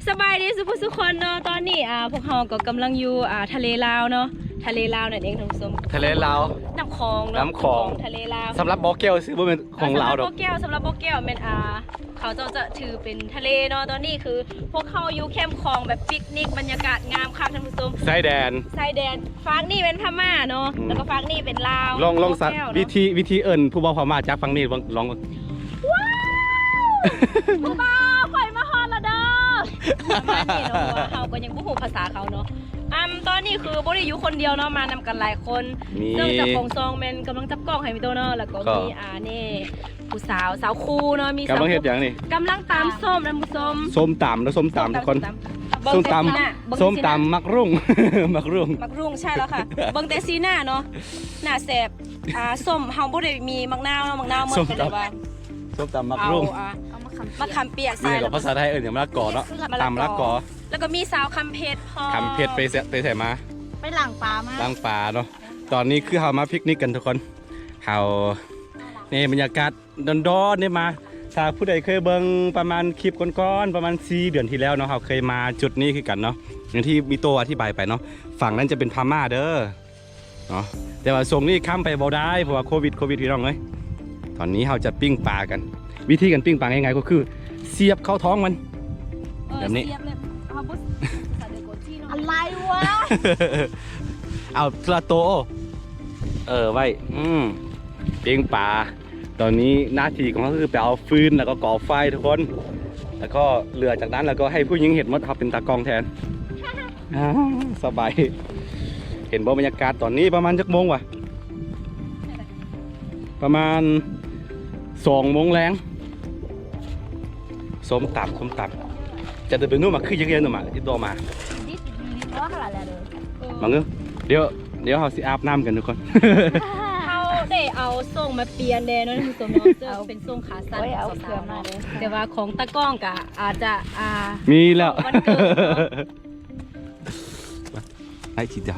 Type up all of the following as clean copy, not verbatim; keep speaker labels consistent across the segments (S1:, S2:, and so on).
S1: สบายดีสุขคนเนาะตอนนี้พวกเราก็กำลังอยู่ทะเลลาวเนาะทะเลลาวนั่นเองท่านผู้ชม
S2: ทะเลลาว
S1: น้ำคลองเนาะ
S2: น้ำคลอง
S1: ทะเลลาว
S2: สำหรับบอกแก้วซื้อบ่เป็นของลาวดอก
S1: สำหรับโบแก้วเป็นเขาจะถือเป็นทะเลเนาะตอนนี้คือพวกเขาอยู่แคมป์คลองแบบปิกนิกบรรยากาศงามค่ะท่านผู้ชม
S2: ชายแดน
S1: ชายแดนฝั่งนี่เป็นพม่าเนาะแล้วก็ฝั่งนี่เป็นลาว
S2: ลองสัตว์
S1: โบแก้วเนาะ
S2: วิธีเอิญผู้บ่าวพม่าจากฟังนี่ลอง
S1: ผู้บ่าวข่อยมาฮอดละเด้อประมาณนี้เนาะเพราะว่าเขาก็ยังบ่ฮู้ภาษาเขาเนาะตอนนี้คือบ่ได้อยู่คนเดียวเนาะมานำกันหลายคน
S2: มี
S1: ซึ่งเจากของซองแมนกำลังจับกล้องให้มีตัวเนาะแล้วก็มีนี่ผู้สาวครูเนาะมี
S2: กำลังเฮ็ดอย่างนี้
S1: กำลังตามส้มนะผู้ชม
S2: ส้มตำแล้วส้มตำทุกคนส้มตำมักรุ่ง มักรุ่ง
S1: มักรุ่งใช่แล้วค่ะเบิ่งแต่ซีหน้าเนาะหน้าแสบส้มเฮาบ่ได้มีมักนาวเนาะมักนาวหมดก็เลยว่า
S2: ส้มตำมัก
S1: เอา
S2: รุ่ง
S1: มะขามเปียก
S2: นี่
S1: ใส่
S2: กับภาษาไทยเอิญอย่างมะละกอเนาะตำมะละกอ
S1: แล้วก็มีสาวคำเพชรพอ
S2: คำเพชรไปใส่มา
S3: ไปหลังปลามา
S2: ล้างปลาเนาะตอนนี้คือเฮามาปิกนิกกันทุกคนเฮานี่บรรยากาศดอนๆนี่มาถ้าผู้ใดเคยเบิ่งประมาณคลิปก่อนๆประมาณ4 เดือนที่แล้วเนาะเฮาเคยมาจุดนี้คือกันเนาะอย่างที่มีโตอธิบายไปเนาะฝั่งนั้นจะเป็นพม่าเด้อเนาะแต่ว่าส่งนี่ข้ามไปบ่ได้เพราะว่าโควิดพี่น้องเอ้ยตอนนี้เฮาจะปิ้งปลากัน วิธีการปิ้งปลาง่ายๆก็คือเสียบเข้าท้องมัน แบบนี้
S1: เสียบเลยเอาบุษสาเดโกจีเนาะ
S3: อะไรวะ
S2: เอาปลาโตไว้ปิ้งปลาตอนนี้หน้าที่ของเขาคือไปเอาฟืนแล้วก็ก่อไฟทุกคนแล้วก็เหลือจากนั้นแล้วก็ให้ผู้หญิงเห็นมดเขาเป็นตากล้องแทน สบายเห็นบรรยากาศตอนนี้ประมาณจักโมงวะประมาณ2 โมงแรงส้มตับจะเดินไปนู่นมาคือยังไงนู่นมาที่ตัวมา
S3: ดิสว่าขนาดอะไรเลย
S2: มาเงื้อเดี๋ยวเขาสิอาบน้ำกันทุกคน
S1: เขาได้เอาส่งมาเปลี่ยนเดนเนาะท่านผู้ชมเนาะซึ่งเป็นส่งขาสั้น
S3: เอา
S1: ของ
S3: เกลือ
S1: สาวๆ
S3: มา
S1: เนาะ
S3: เลย
S1: แต่ว่าของตะกล้องกะอาจจะ
S2: มีแล้ว
S1: วันเกิดเนอะ
S2: ไอ้จีเดียว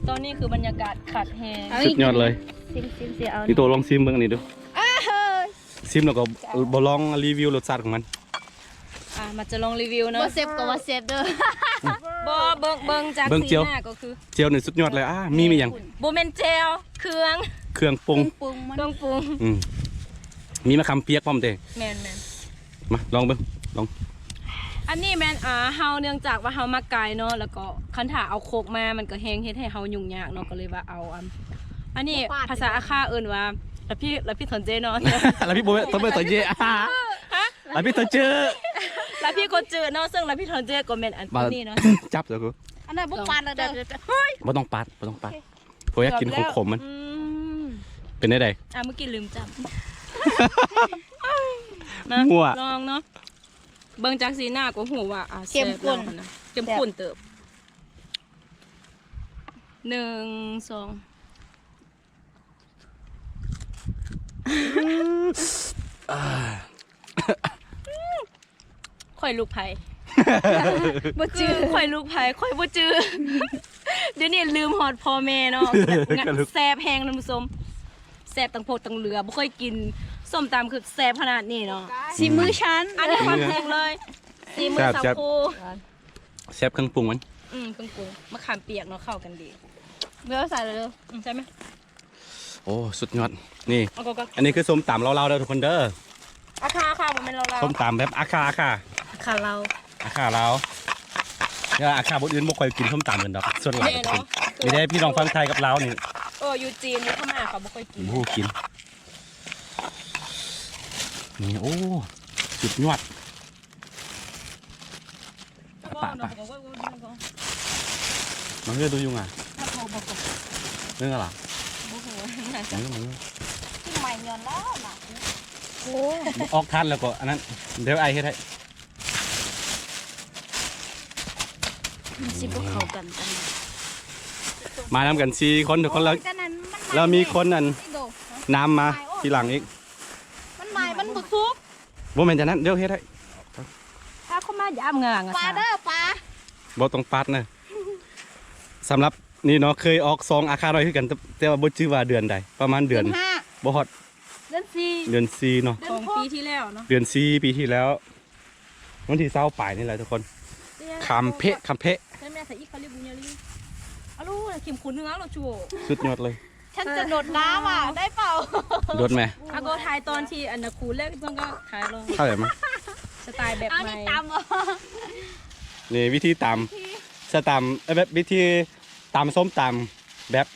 S1: ตอนนี้คือบรรยากาศขัดแฮง
S2: สุดยอดเลย
S3: ซิมเสียเอา
S2: นี่ตัวลองซิมเบิ่งอันนี้ดูซิมแล้วก็บลองรีวิวรสชาติของมัน
S1: มาจะลองรีวิวเนาะ
S3: ว่าเซฟก็ว่าเซฟเด้อ
S1: บ่เบิ่งจาก
S2: เบิ่ง
S1: สี
S2: เจียว
S1: หน้าก็คือ
S2: เจียวนี่สุดยอดเลยมีอย่าง
S1: โบเมนเจลเครื่อง
S2: เครื่องปรุง
S3: ปรุงมัน
S1: เครื่องปรุง
S2: มีมะขามเปียกพร้อมเด้
S1: แมน
S2: มาลองเบิ่งลอง
S1: อันนี้แมนเฮาเนื่องจากว่าเฮามาไกลเนาะแล้วก็คันถ้าเอาโคกมามันก็แฮงเฮ็ดให้เฮายุ่งยากเนาะก็เลยว่าเอาอันนี้ภาษาอาคาเอิ้นว่าแล้วพี่สนเจเนาะ
S2: แล้วพี่โบต้องไปต่อเยแล้วพี่ต่อเจอ
S1: แล้วพี่ก็เจอเนาะซึ่งแล้วพี่ทอนเจอก็แม่นอันนี้เนาะ
S2: จับแล้วกู
S3: อันนั้นบุกปานเลยเด้อ
S2: บ่ต้องปัดเพราะอยากกินขมๆมันเป็นได้ใด
S1: เมื่อกี้ลืมจำนะ
S2: มั่ว
S1: ลองเนาะเบิ่งจากสีหน้าก็หูว่าเข้มข้นเติบ1 2ข่อยลูกไผ่ บ่จื้อข่อยลูกไผ่ข่อยบ่จื้อเดี๋ยวนี้ลืมฮอดพ่อแม่เนาะแซ่บแฮงท่านผู้ชมแซ่บตังโพดตังเหลือบ่ค่อยกินส้มตำคือแซ่บขนาดนี้เนาะ
S3: ชิมมือฉัน
S1: อันนี้ฮอดแฮงเลยสีมือสาวครู
S2: แซ่บเครื่องปรุงมัน
S1: เครื่องปรุงมะขามเปียกเนาะเข้ากันดี
S3: เบลใส่เลยเด้อ
S1: ใช่ไหม
S2: โอ้สุดยอดนี่
S1: เอาก็
S2: อันนี้คือส้มตำเราๆเด้อทุกคนเด้อ
S1: อาคาค่ะบ่แม่นเรา
S2: ส้มตำแบบอาคา
S1: ค่ะเรา
S2: เราเนี่ยอาคาบนอื่นบ่ค่อยกินส้มตำกันดอกส่วนหลายไม่ได้พี่น้องฟังไทยกับเรานี่
S1: อยู่จีนอยู่พม่าเขาบ่ค่อยกิน
S2: ผู้กินนี่โอ้สุดยอดปะมันเรื่องดูยุงอ่ะเรื่องอะไรมัน
S3: ที่ใหม่ย้อนแล้วน่ะโอ้
S2: ออกทันแล้วก็อันนั้นเดี๋ยวไอเฮ็ดให้
S3: สิบ่เข้ากัน
S2: มาทำกัน4 คนทุกคนแล้วเรามีคนนั่นน้ำมาทีหลังอีก
S3: มันใหม่มันบุกซุก
S2: บ่แม่นจะนั้นเดี๋ยวเฮ็ดให้
S1: ถ้าเขามายามงาง
S3: ปลาเด้อปลา
S2: บ่ต้องปัดนะสำหรับนี่เนาะเคยออกซองอาคาร้อยคือกันแต่ว่าบ่ชื่อว่าเดือนใดประมาณเดือน
S3: 5
S2: บ่ฮอด
S3: เดือน4
S2: เดือน4เนาะ
S1: ของปีที่แล้วเนาะ
S2: เดือน4ปีที่แล้ว วันที่เศร้าป่ายนี่แหละทุกคนคำเพะ
S1: แม่ใส่อีกเขาเรียกบุญยาลีอ้าวลูกเข็มขุนเนื้อเราชัว
S2: สุดยอดเลย
S3: ฉันจะโดดน้ำอ่ะได้เปล่า
S2: โดดไหม
S1: อาก็ถ่ายตอนที่อันดับคูแรกต้องก็ถ่ายลง
S2: เข้าใจไหม
S1: สไตล์แบบ
S3: เอา
S1: ใหม่
S3: นี่ตำเหรอ
S2: นี่วิธีตำจะตำแบบวิธีตำส้มตำแบบ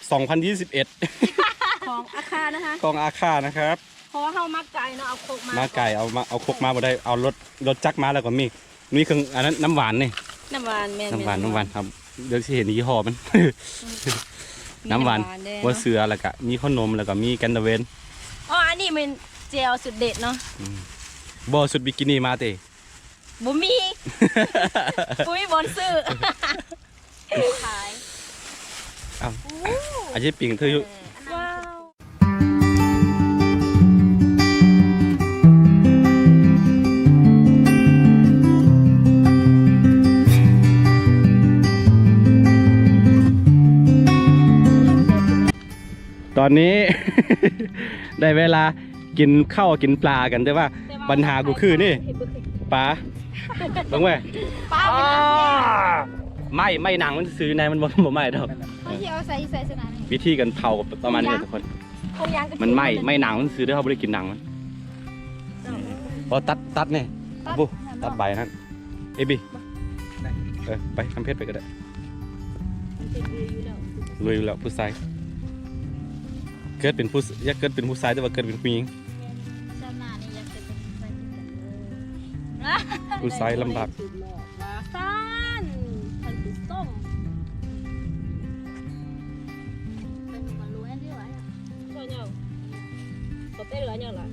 S2: 2021
S1: ของอาคารนะคะ
S2: ของอาคานะครับ
S1: เพราะว่าเฮามักไก่เนาะเอาโคกมา
S2: มาไก่เอาครกมาบ่ได้เอารถจักรมาแล้วก็มีเครื่องอันนั้นน้ำหวานนี่
S1: น้ำหวานแม่
S2: น้ำหวานครับเดี๋ยวสิเห็นยี่ห้อมัน น้ำหวาน
S1: แดง
S2: หัวเสือแล้วก็มีขนมแล้วก็มีแกันตะเวน
S1: อ๋ออันนี้เป็นเจลสุดเด็ดเนาะ
S2: บ่สุดบิกินี่มาเต
S1: บ่ มีปุ้ยบนซื้อ
S3: ขาย
S2: อ้าวอาชีพปิงเธออยู่
S1: ว้าว
S2: ตอนนี้ ได้เวลากินข้าวกินปลากันแต่ว่าปัญหากูคือนี่ปลาบังเว้ย
S3: ป้า
S2: ไม่หนังมันซื้อในมันบ่ไหม้ดอก
S3: ไม่ที่เอาใส่สนามนี่
S2: วิธีกันเผาประมาณนี้ทุกคน
S1: คงยัง
S2: มันไม่หนังมันซื้อได้เขาไม่ได้กินหนังมันพอตัดเนี่ยปุ๊ตัดใบนั่นเอบีไปทำเพชรไปก็ได้รวยอยู่แล้วผู้ชายเกิดเป็นผู้อยากเกิดเป็นผู้ชายแต่ว่าเกิดเป็นผู้หญิง
S3: สนามนี่อยากจะเป็นใส่กัน
S2: ผู้ชายลำบาก
S1: ซ่านพันธุ์ส้ม
S3: เป็นมันรู้ให้ด้วย
S1: เจ้าเนี่ยเขาเต้นเหลือเนี่ยเหรอ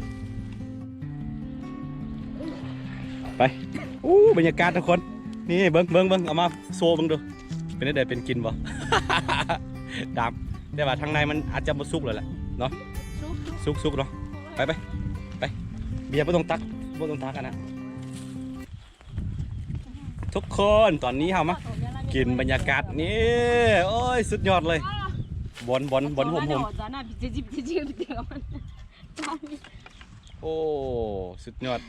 S2: ไปบรรยากาศทุกคนนี่เบิ้งเอามาโซ่เบิ้งดูเป็นได้เป็นกินบ่ ดำแต่ว่าทางในมันอาจจะมาสุกเลยแหละเนาะสุกเนาะไปเบียร์ไม่ต้องตักกันนะทุกคนตอนนี้เรามากินบรรยากาศนี่โอ้ยสุดยอดเลยบนห่มโอ้สุดยอด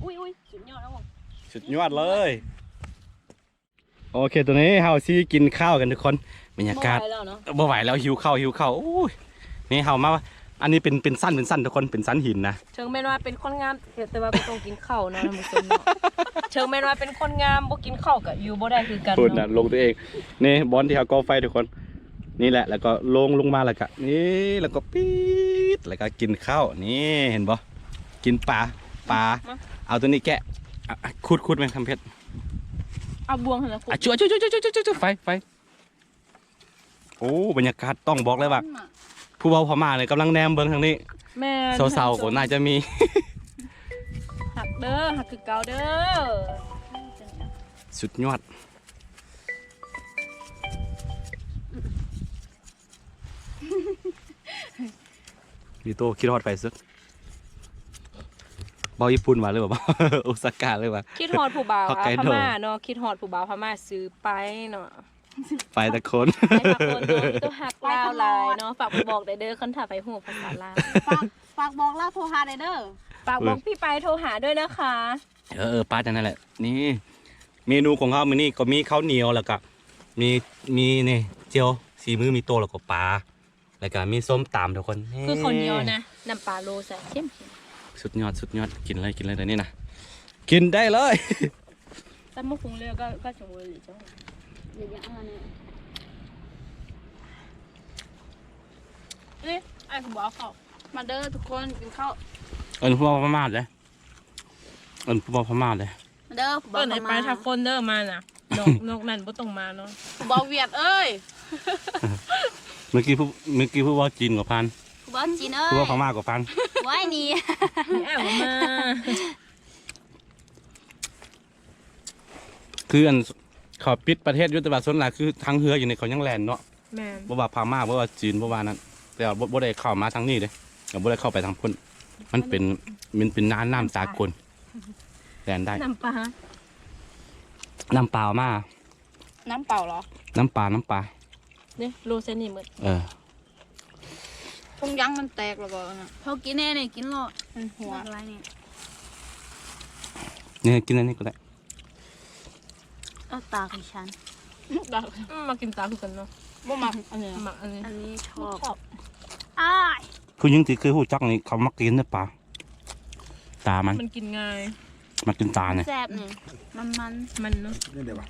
S1: อุ้ยสุดยอดแล้วผม
S2: สุดยอดเลยโอเคตัวนี้เฮาซีกินข้าวกันทุกคนบรรยากาศ
S1: แล้วเนาะ
S2: บ่ไหวแล้วหิวข้าวโอ้ยนี่เฮามาอันนี้เป็นสั้นทุกคนเป็นสั้นหินนะ
S1: เชิงแม่นว่าเป็นคนงามแต่ว่าบ่ต้องกินข้าวเนาะท่านผู้ชมเนาะเชิงแม่นว่าเป็นคนงามบ่กินข้าวก็อยู่บ่ได้คือกัน
S2: พูดนะ
S1: เนาะ
S2: ลงตัวเองนี่บอลที่เฮาก่อไฟทุกคนนี่แหละแล้วก็ลงมาแล้วก็นี่แล้วก็ปี๊ดแล้วก็กินข้าวนี่เห็นบ่กินปลาเอาตัวนี้แกะขุดแม่งทำเพชร
S1: เอาบวงหั่นล่ะ
S2: ช่วยไฟโอ้บรรยากาศต้องบอกเลยว่าผู้เบาพม่าเลยกำลังแนมเบิ้งทางนี้
S1: แม่
S2: สาวๆก็น่าจะมี
S1: หักเด้อหักคือเก่าเด้อ
S2: สุดยอดมีโตคิดฮอดไฟซึกเบาญี่ปุ่นมาเลยบ่า โอซาก้าเลยว่ะ
S1: คิดฮอดผู้บ่าว
S2: ฮอกไกโด
S1: พม่าเนาะคิดฮอดผู้บ่าวพม่าซื้อไปเนาะ
S2: ไปตะคน
S1: ไปหักคนเนาะมีตัวหักลาวหลายเนาะฝากไปบอกได้เด้อคันถ้าไปฮู้ภาษาลาว
S3: ฝากบอกเล่าโทรหาได้เด้อ
S1: ฝากบอกพี่ไปโทรหาด้วยนะคะ
S2: ป้าจังนั่นแหละนี่เมนูของเขามื้อนี้ก็มีข้าวเหนียวแล้วก็มีนี่เจียวสีมือมีโตแล้วก็ปลาแล้วก็มีส้มตำทุกคน
S1: คือคนเดียวนะน้ำปลาโลใส่เข้ม
S2: สุดยอดกินเลยเดี๋ยวนี้นะกินได้เลย
S1: ๆแต่มะพุงเรือก็สมบูรณ์หรือจัง
S3: อย่างอะไรเนี่ย
S1: นี่ไอ้ผู้บ่าวเขา
S3: มาเด้อทุกคนกินข้าว
S2: ผู้บ่าวพม่าเลยผู้บ่าวพม่าเลย
S3: มาเด้อ
S1: เปิดไหนไปถ้าคนเด้อมาน่ะนกนั่นบ่ต้องมาเนาะ
S3: บอกเวียดเอ้ย
S2: เมื่อกี้ผู้บ่าวจีนกว่าพัน
S3: บอกจีนเอ้ย
S2: ผู้บ่าวพม่ากว่าพัน
S3: ไว้นี่
S1: นี่แอบมา
S2: คืออันเขาปิดประเทศยุทธบาทส่วนหลักคือทางเรืออยู่ในเขายังแลนเนาะ
S1: แม่น
S2: บ่ว่าพม่าบ่ว่าจีนบ่ว่านั้นแต่ว่าบ่ได้เข้ามาทางนี้เด้บ่ได้เข้าไปทางพ้นมันเป็นน้ำสากลแลนได้
S1: น้ำปลา
S2: น้ำเปล่ามา
S3: น้ำเปล่าเหรอ
S2: น้ำปลา
S1: เนี่ยโลเซนนี่หมด
S3: พงยังมันแตกแล้วบ่นะเขากินแน่เนี่ยกินหรอมันหัวอะไรเนี่ย
S2: นี่กินอันนี้ก็ได้
S3: เอาตาของฉัน
S4: มากินตาคือกันเนาะบ่มักอันนี้มักอันนี้
S3: อันนี้ชอบ
S4: ชอบ
S3: อ้าย
S2: ผู้หญิงที่คือหูจักนี่เขามักกินเนื้อปลาตามัน
S4: มันกินง่าย
S2: มันกินตาเนี่ย
S3: แซ่บนี่มัน
S4: มันเนาะ
S5: นี่เดี๋ยววะ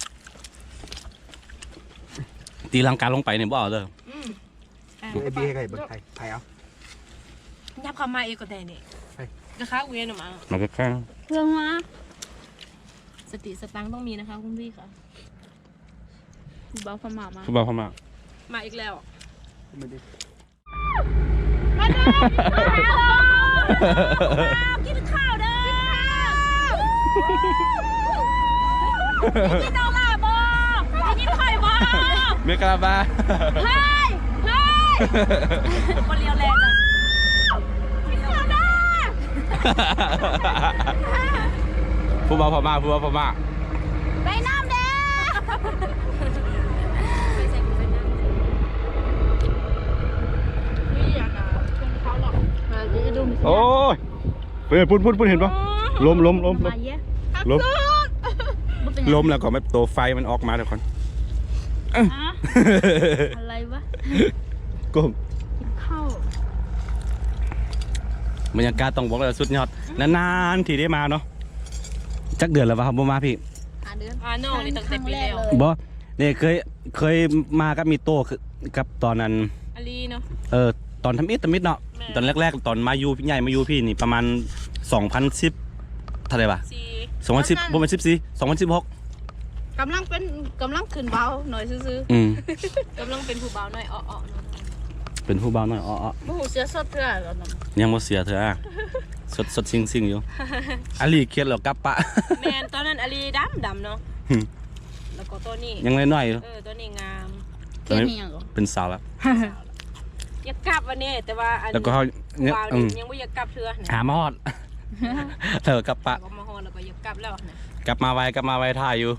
S2: ตีลังกาลงไปเนี่ยบ่เอาเลย
S5: ดูไอ้บี้ให้ใครเบิกไทยไทยเอา
S4: ยับเข้ามาเองก็ได้นี่กระค้าเวียนออกมา
S2: มันก็แค่
S3: เรื่องวะ
S4: สติสตังค์ต้องมีนะคะคุณพี่ค่ะ
S3: เบาพม่ามา
S2: ผู้บ่าวเข้ามา
S4: มาอีกแล้ว
S5: ไม่ได้
S1: กินข้าวเด้อกินเอาล่ะบ่กินไข่บ่
S2: เมกาบา
S1: เฮ้ยคนเลียวแลจ้ะกินข้าวเด้อ
S2: ผู้บ่าวพม่าผู้บ่าวพม่า
S3: ไปน้ำเด้นี่อยากอะชวนเขาหรอกมาจะดุม
S2: โอ้ยเฮ้ยพุ่นเห็นปะลม
S3: มาเยอะ
S2: ลมแล้วก็ไม่ตัวไฟมันออกมาเดี๋ยวก่อน
S3: อะไรวะ
S2: ก้ม
S3: กินข้าว
S2: บรรยากาศต้องบอกเลยสุดยอดนานๆทีได้มาเนาะจักเดือนแล้ววะครับบ่มาพี่
S3: เดือน
S4: โน่นี่ตั้งแต่ปีแล้ว
S2: บ่เนี่ยเคยมากับมีโต้คือกับตอนนั้น
S4: อาลีเนาะ
S2: ตอนทำอิฐเนาะ
S4: แม่
S2: ตอนแรกๆตอนมาอยู่พี่ใหญ่มาอยู่พี่นี่ประมาณ2010เท่าไหร่ปะ
S4: ซี
S2: 2010บ่แม่น14 2016
S3: กำลังขึ้นเบาหน่อยซื่อ
S4: กำลังเป็นผู้บ่าวน้อยอ้อๆเนาะ
S2: เป็นผู้บ่าวน้อยอ้อ
S3: ๆมูหูเสียสดเถื่อแล้วนะ
S2: ๆยังบ่เสียเถอะอะสดซิงอยู่อาลีเครียดแล้วกลับปะ
S4: แมนตอนนั้นอาลีดำเนาะแล้วก็ตัวนี้
S2: ยังน้อยๆอยู่
S4: ตัวนี้งาม
S3: เกลียดนี่ยังก็
S2: เป็นสาวแล้ว
S4: อยากกลับวันนี้แต่ว่าอัน
S2: แล้วก็เขา
S4: ผู้บ่าวนี่ยังไม่อยากกลับเทื่อนะ
S2: หามาฮอด แล้วก็กลับปะ
S4: ก็มาฮอดแล้วก็อยากกลับแล้วนะ
S2: กลับมาไวถ่ายอยู่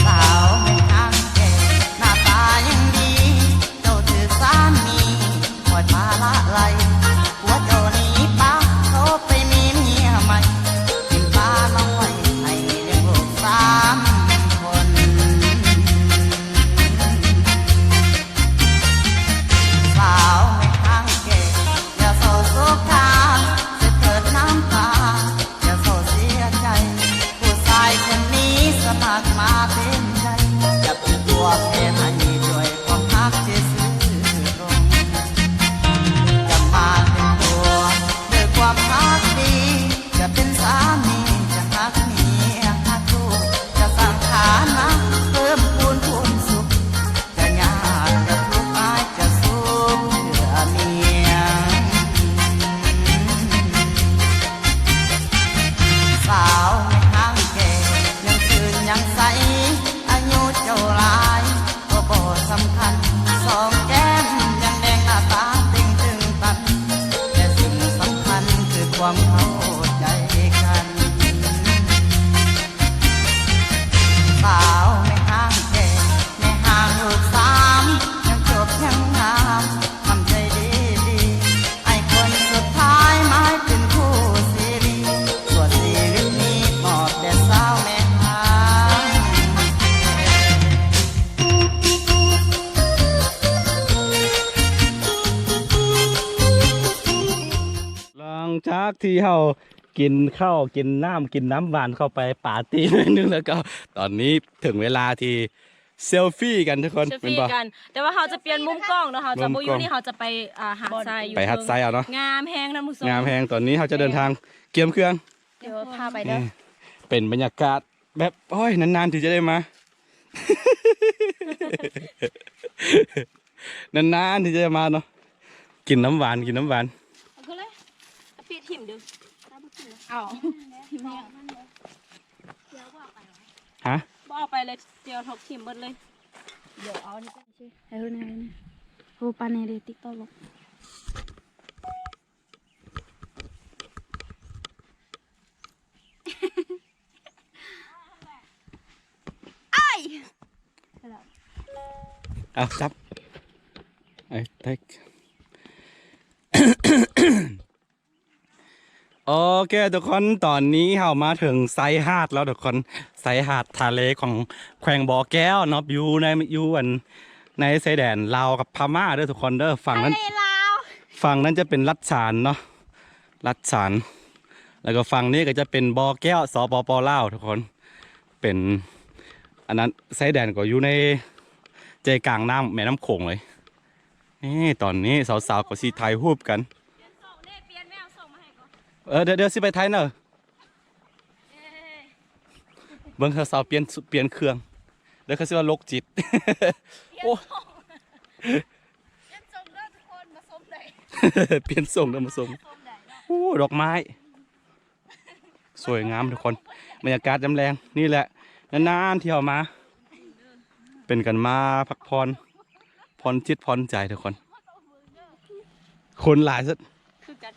S6: สาวไม่ห่างแก่หน้าตายังดีเจ้าถือสามีหมดมาละไลหัวเจ้านี้ป้าเขาไปมีเมียใหม่กินปลาน้อยให้เลี้ยงลูก3 คน สาวไม่ห่างแก่อย่าโศกโศกทางจะเกิดน้ำตาอย่าโศกเสียใจ ผู้ชายคนนี้สมัครมาเป็นใจจะเป็นตัวแทนให้ด้วยความรักที่ซื่อตรงจะมาเป็นตัวด้วยความรักดีจะเป็นสามีจะรักเมียรักลูกจะสร้างฐานะเพิ่มพูนสุขจะยากจะทุกข์อายจะสู้เพื่อเมีย สาวไม่ห่างแก่ยังชื่นยังใสอายุเจ้าหลายก็บ่สำคัญสองแก้มยังแดงหน้าตาเต่งตึงตันแต่สิ่งสำคัญคือความเข้าใจกัน สาวไม่ห่างแก่ไม่ห่างลูก3ยังจบยังงามทำใจดีๆไอ้คนสุดท้ายหมายเป็นคู่ซีรีส่วนชีวิตนี้มอบแด่สาวแม่ห่าง
S2: หลังจากที่เรากินข้าวกินน้ำหวานเข้าไปปาร์ตี้หน่อยนึงแล้วก็ ตอนนี้ถึงเวลาที่ เซลฟี่กันทุกคน
S4: เซล
S2: เป็น
S4: ฟี่
S2: บ่
S4: กัน แต่ว่าเราจะเปลี่ยนมุมกล้องเนาะเราจะ
S2: มุ
S4: บ่
S2: ม
S4: อก
S2: ล้อยู่ ง
S4: นี่เราจะไปหาดทรายอยู่
S2: ไปหัดไซเอาเนาะ
S4: งามแฮงนะผู้ชม
S2: งามแพงตอนนี้เขาจะเดินทางเกียมเครื่อง
S4: เดี๋ยวพาไปเด้อ
S2: นี่เป็นบรรยากาศแบบโอ้ยนานๆถึงจะได้มา นานๆถึงจะได้มาเนาะกินน้ำหวานกินน้ำหวาน
S4: เอาขึ้นเลยเอาปีถิ่มเด้อ
S3: เอา
S2: ฮะ
S4: บ่เอาไปเลยเดี๋ยวทกถิ่มเบิดเลย
S3: เดี๋ยวเอานี่ก็ใช่ให้เฮานี่โหปานในเดติ๊กต็อกลง
S2: เอาจับไอ้เท็ก โอเคทุกคนตอนนี้เรามาถึงไซหาดแล้วทุกคนไซหาดทะเลของแขวงบ่อแก้วเนาะอยู่ในชายแดนลาวกับพม่าเด้อทุกคนเด้อฝั่งนั้นจะเป็นลัดฉานเนาะลัดฉานแล้วก็ฝั่งนี้ก็จะเป็นบ่อแก้วสปปลาวทุกคนเป็นอันนั้นชายแดนก็อยู่ในใจกลางน้ำแม่น้ำโขงเลยนี่ตอนนี้สาวๆก็สิถ่ายรูปกันเดี๋ยวสิไปไทยเนอะเบิ่งสาวๆเปลี่ยนเครื่องเดี๋ยวเขาสิว่าโรคจิต โอ้ เปลี่ยนส่งเด้อมาส่งโอ้ดอกไม้สวยงามทุกคนบรรยากาศจำแรงนี่แหละนานๆที่เรามา เป็นกันมาพักผ่อนจิตผ่อนใจทุกคน คนหลายสุด
S4: คือกัน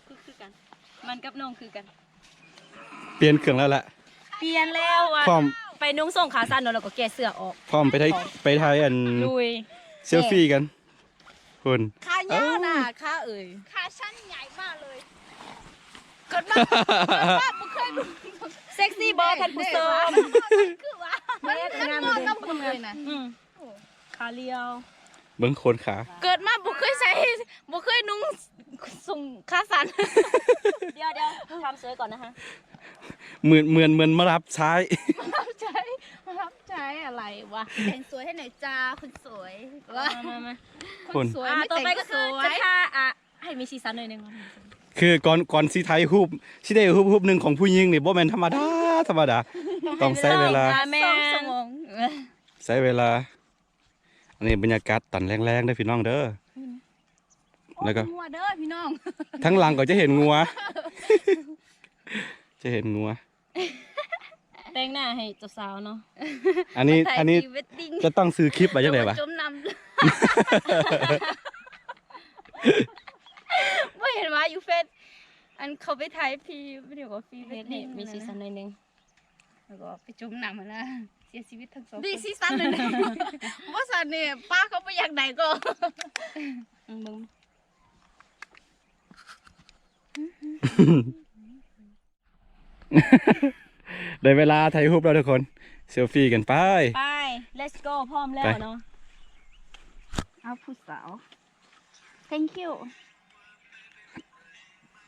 S4: มันกับน้องคือกัน
S2: เปลี่ยนเครื่องแล้วแหละ
S4: เปลี่ยนแล้วอ่ะ
S2: พร้อม
S4: ไปนุ่งส่งขาสั้นเนาะแล้วก็แกะเสื้อออก
S2: พร้อมไปไทยอัน
S4: ลุย
S2: เซลฟี่กันคุณ
S3: ขาเยอะน่ะขาเอ่ยขาชั้นใหญ่มากเลยเกิดมาบ่เคยดู
S4: เซ็กซี่บอท่านผู้ชม
S3: คือว่ามันงอนกับคนเลยนะ
S4: ขาเลียว
S2: เบิ้งโคนขา
S3: เกิดมาบ่เคยใส่บ่เคยนุ่งส่งขาสั้น
S4: เดี๋ยวทำสวยก่อนนะคะ
S2: เหมือนมารับใช้
S3: รับใช้อะไรวะแต่งสวยให้หน่อยจ้าคุณสวยว่า
S4: มา
S2: คุณ
S3: สวย
S4: ต่อไป
S3: แต่ง
S4: ก็
S3: ส
S4: คือ
S3: ว
S4: จะ
S3: ย
S4: ท่าให้มีสีสันหน่อยหนึง
S2: คือก่อนสิไทยรูปสิได้รูปหนึ่งของผู้หญิงนี่บ่แม่นธรรมดาต้องใช้เวลา
S4: แม่
S3: 2 ชั่วโมง
S2: ใช้เวลา อันนี้บรรยากาศตอนแรงๆเด้อพี่น้องเด้อแล้วก็
S3: งัวเด้อพี่น้อง
S2: ทั้งหลังก็จะเห็นงัว จะเห็นงัว
S4: แต่งหน้าให้เจ้าสาวเนาะ
S2: อันนี้
S3: ถ่าย
S2: อันนี้
S3: พรีเวดดิ้ง
S2: จะต้องซื้อคลิปไว้จังได๋วะ
S3: จมน้ำไม่เห็นว่าอยู่เฟซอันเขาไปถ่ายพรีวิดีโอฟรีเว
S4: เฮ็
S3: ด
S4: ดให้
S3: ดิ้ง
S4: มีสีสันหน่อยหนึง
S3: แล้วก็ไปจมน้ำมานะเสียชีวิตทั้งสองดีซีซั่นเลยนะว่าสันเนี่ยป้าเขาไปอยากไหนก็
S4: มึง
S2: ได้เวลาถ่ายรูปแล้วทุกคนเซลฟี่กันไป
S4: ไป let's go พร้อมแล้ว
S2: ไป
S4: เนาะ
S3: เอาผู้สาว thank you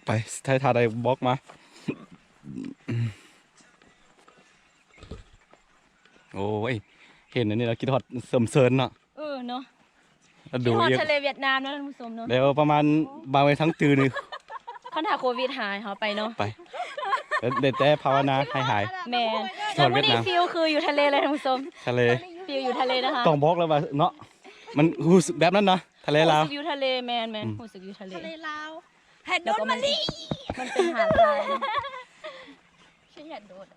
S2: ไปถ่ายท่าใดบล็อกมา โอ้ยเห็นอันนี้เราคิดฮอดเสริมเซินเนาะ
S4: เนาะ
S2: แล้ว
S4: ดู
S2: ดูอีก
S4: ทะเลเวียดนามเนาะท่านผู้ชมเนาะ
S2: เดี๋ยวประมาณบางไว้ทั้งตื่นนึง
S4: คันถ้าโควิดหายเขาไปเนาะ
S2: ไปเด็ดแต่ภาวนาให้หาย
S4: แม่น
S2: ถอดเวี
S4: วั
S2: ย
S4: น
S2: ด
S4: นี้
S2: นาม
S4: ฟิลคืออยู่ทะเลเลยท่านผู้ชม
S2: ทะเล
S4: ฟิลอยู่ทะเลนะคะ
S2: ต้องบล็อกแล้วว่าเนาะมันรู้สึกแบบนั้นเนาะทะเลลาว
S4: รู้สึกอยู่ทะเลแมน
S2: อืม
S4: รู้สึกอยู่ทะเล
S3: ทะเลลาวแฮดโด
S4: แล้ว
S3: น
S4: ก็
S3: มาลี
S4: มันเป็นหาดทรายเนอะ
S3: ฉันอยากโดด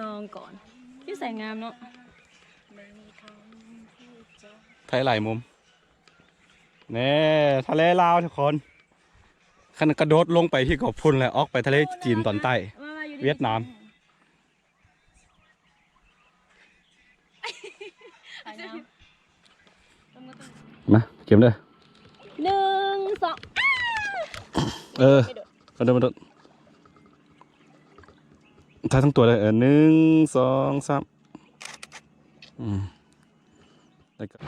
S4: ลองก่อนที่ใส่งามเนาะ
S2: ถ่ายหลายมุมแน่ทะเลลาวทุกคนขณะกระโดดลงไปที่เกาะพุ่นแล้วออกไปทะเลจีนตอนใต้ เวียดนาม
S4: ถ่ายงาม
S2: มาเก็บเลย
S4: 1 2
S2: มาโดนถ่ายทั้งตัวเลย1 2 3แล้วก็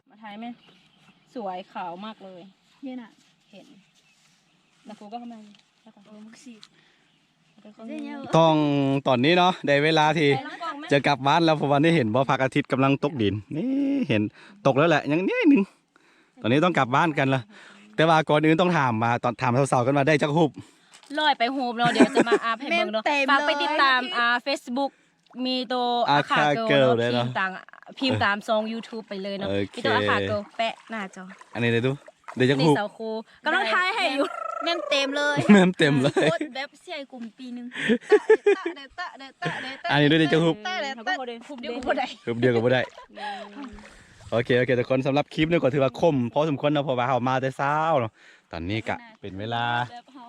S1: มาถ่ายไหมสวยขาวมากเลย
S3: เย็นอ่ะ
S1: เห็นแล้วกูก็เข้ามาแล้วก็
S3: มุกสิ
S2: ต้องตอนนี้เนาะได้เวลาที่จะกลับบ้านแล้วเพราะวันนี้เห็นว่าพระอาทิตย์กำลังตกดินนี่เห็นตกแล้วแหละยังนิดนึงตอนนี้ต้องกลับบ้านกันละแต่ว่าก่อนอื่นต้องถามมาตอนถามสาวๆกันมาได้จักรูป
S1: ลอยไปโฮมเนาะเดี๋ยวจะมาอาให้เบิ่งเนาะฝากไปติดตามFacebook มีตัวอาคาเกิลเนาะพิมพ์ตามซอง YouTube ไปเลยเนาะมีตัวอาคาเกิลแปะหน้าจอ
S2: อันนี้เลยดูเดี๋ยวจัก
S1: นี่
S2: รูป
S1: สาวครูกำลังทายให้อยู่
S3: เน้นเต็มเลย
S2: แม่มเต็มเลย
S3: โคตรแบบเสียกลุ่มปีนึง
S2: อันนี้ด้วยเดี๋ยวจักรูป
S1: แล้วก็เดินคุบเดียว
S3: บ่ได้
S2: รูปเดียวก็บ่ได้โอเคทุกคนสำหรับคลิปนี้ก็ถือว่าคมพอสมควรเนาะเพราะว่าเฮามาแต่เช้าเนาะตอนนี้ก็เป็นเวลา
S3: แบบเฮา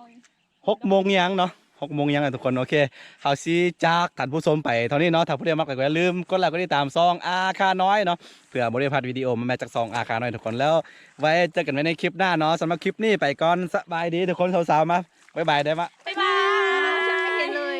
S2: 6 โมงยังเนาะ6 โมงยังทุกคนโอเคเฮาสิจากท่านผู้ชมไปเท่านี้เนาะถ้าผู้ใดมักก็อย่าลืมกดไลค์กดติดตามซองอาคาน้อยเนาะเพื่อบ่ได้พลาดวิดีโอมาแม่จากซองอาคาน้อยทุกคนแล้วไว้เจอกันไว้ในคลิปหน้าเนาะสำหรับคลิปนี้ไปก่อนสบายดีทุกคนสาวๆมาบ๊ายบายได้ปะ
S1: บ๊ายบาย
S3: เห็นเลย